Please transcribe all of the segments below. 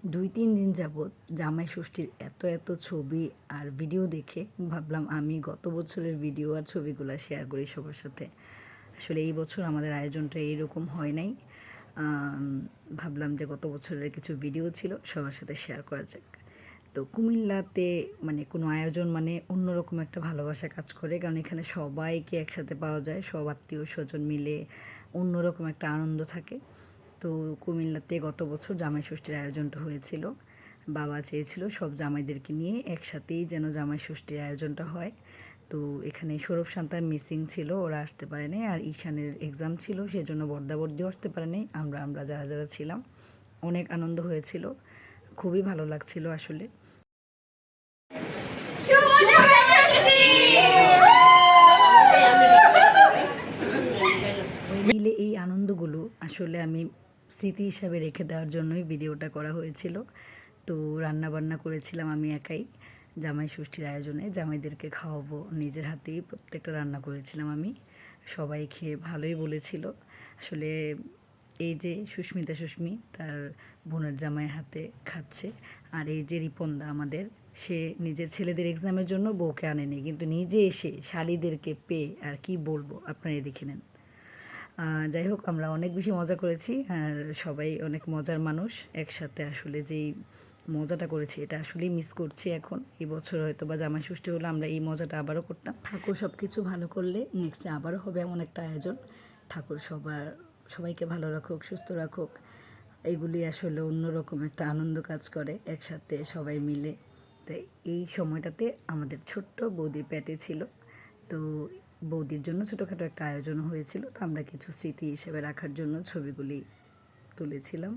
2-3 দিন যাবৎ জামাই ষষ্ঠীর এত ছবি আর ভিডিও দেখে ভাবলাম আমি গত বছরের ভিডিও আর ছবিগুলো শেয়ার করি সবার সাথে। আসলে এই বছর আমাদের আয়োজনটা এইরকম হয় নাই। ভাবলাম যে গত বছরের কিছু ভিডিও ছিল সবার সাথে শেয়ার করা যাক। তো কুমিল্লাতে মানে কোনো আয়োজন মানে অন্যরকম একটা ভালোবাসা কাজ করে, কারণ এখানে সবাইকে একসাথে পাওয়া যায়, সব আত্মীয় স্বজন মিলে অন্যরকম একটা আনন্দ থাকে। তো কুমিল্লাতে গত বছর জামাই ষষ্ঠীর আয়োজনটা হয়েছিল। বাবা চেয়েছিল সব জামাইদেরকে নিয়ে একসাথেই যেন জামাই ষষ্ঠীর আয়োজনটা হয়। তো এখানে সৌরভ শান্তার মিসিং ছিল, ওরা আসতে পারেনি, আর ঈশানের এক্সাম ছিল, সেজন্য বর্দাবর্দিও আসতে পারেনি। আমরা যারা ছিলাম অনেক আনন্দ হয়েছিল, খুবই ভালো লাগছিল আসলে। মিলে এই আনন্দগুলো আসলে আমি স্মৃতি হিসাবে রেখে দেওয়ার জন্যই ভিডিওটা করা হয়েছিল। তো রান্না বান্না করেছিলাম আমি একাই জামাই ষষ্ঠীর আয়োজনে, জামাইদেরকে খাওয়াবো নিজের হাতেই প্রত্যেকটা রান্না করেছিলাম আমি। সবাই খেয়ে ভালোই বলেছিল। আসলে এই যে সুস্মি তার বোনের জামাইয়ের হাতে খাচ্ছে, আর এই যে রিপনদা আমাদের, সে নিজের ছেলেদের এক্সামের জন্য বউকে আনেনি, কিন্তু নিজে এসে শালিদেরকে পেয়ে আর কি বলবো, আপনারা দেখে নেন। যাই হোক, আমরা অনেক বেশি মজা করেছি, আর সবাই অনেক মজার মানুষ একসাথে। আসলে যেই মজাটা করেছি এটা আসলেই মিস করছি এখন। এই বছর হয়তো বা জামাই ষষ্ঠী হলে আমরা এই মজাটা আবারও করতাম। ঠাকুর সব কিছু ভালো করলে নেক্সটে আবারও হবে এমন একটা আয়োজন। ঠাকুর সবাইকে ভালো রাখুক, সুস্থ রাখুক। এগুলি আসলে অন্যরকম একটা আনন্দ কাজ করে একসাথে সবাই মিলে। তাই এই সময়টাতে আমাদের ছোট্ট বৌদির পেটে ছিল, তো বৌদির জন্য ছোটোখাটো একটা আয়োজন হয়েছিল। তো আমরা কিছু স্মৃতি হিসেবে রাখার জন্য ছবিগুলি তুলেছিলাম।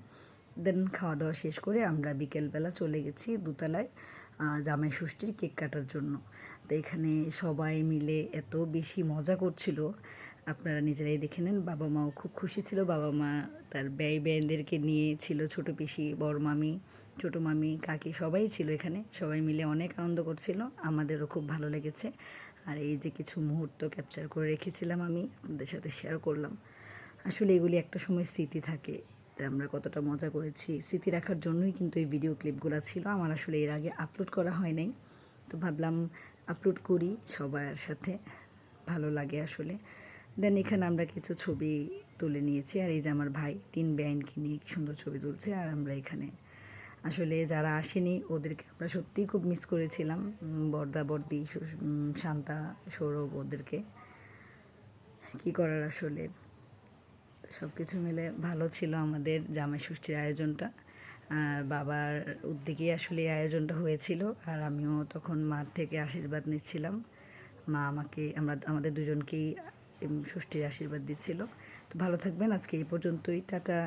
দেন খাওয়া দাওয়া শেষ করে আমরা বিকেলবেলা চলে গেছি দোতলায় জামাই ষষ্ঠীর কেক কাটার জন্য। তো এখানে সবাই মিলে এত বেশি মজা করছিল, আপনারা নিজেরাই দেখে নেন। বাবা মাও খুব খুশি ছিল, বাবা মা তার ব্যয়দেরকে নিয়ে ছিল, ছোটো পিসি, বড় মামি, ছোটো মামি, কাকি সবাই ছিল এখানে। সবাই মিলে অনেক আনন্দ করছিল, আমাদেরও খুব ভালো লেগেছে। আর এই যে কিছু মুহূর্ত ক্যাপচার করে রেখেছিলাম আমি আপনাদের সাথে শেয়ার করলাম। আসলে এগুলি একটা সময় স্মৃতি থাকে, আমরা কতটা মজা করেছি স্মৃতি রাখার জন্যই কিন্তু এই ভিডিও ক্লিপগুলো ছিল। আমার আসলে এর আগে আপলোড করা হয় নাই, তো ভাবলাম আপলোড করি, সবার সাথে ভালো লাগে আসলে। দেন এখানে আমরা কিছু ছবি তুলে নিয়েছি, আর এই যে আমার ভাই 3 বেআইনকে নিয়ে সুন্দর ছবি তুলছে। আর আমরা এখানে আসলে যারা আসেনি ওদেরকে আমরা সত্যিই খুব মিস করেছিলাম, বর্দা বর্দি, শান্তা, সৌরভ, ওদেরকে কী করার আসলে। সব কিছু মিলে ভালো ছিল আমাদের জামাই ষষ্ঠীর আয়োজনটা। আর বাবার উদ্যোগেই আসলে এই আয়োজনটা হয়েছিল, আর আমিও তখন মার থেকে আশীর্বাদ নিচ্ছিলাম। মা আমাদের দুজনকেই ষষ্ঠীর আশীর্বাদ দিচ্ছিল। তো ভালো থাকবেন, আজকে এই পর্যন্তই, টাটা।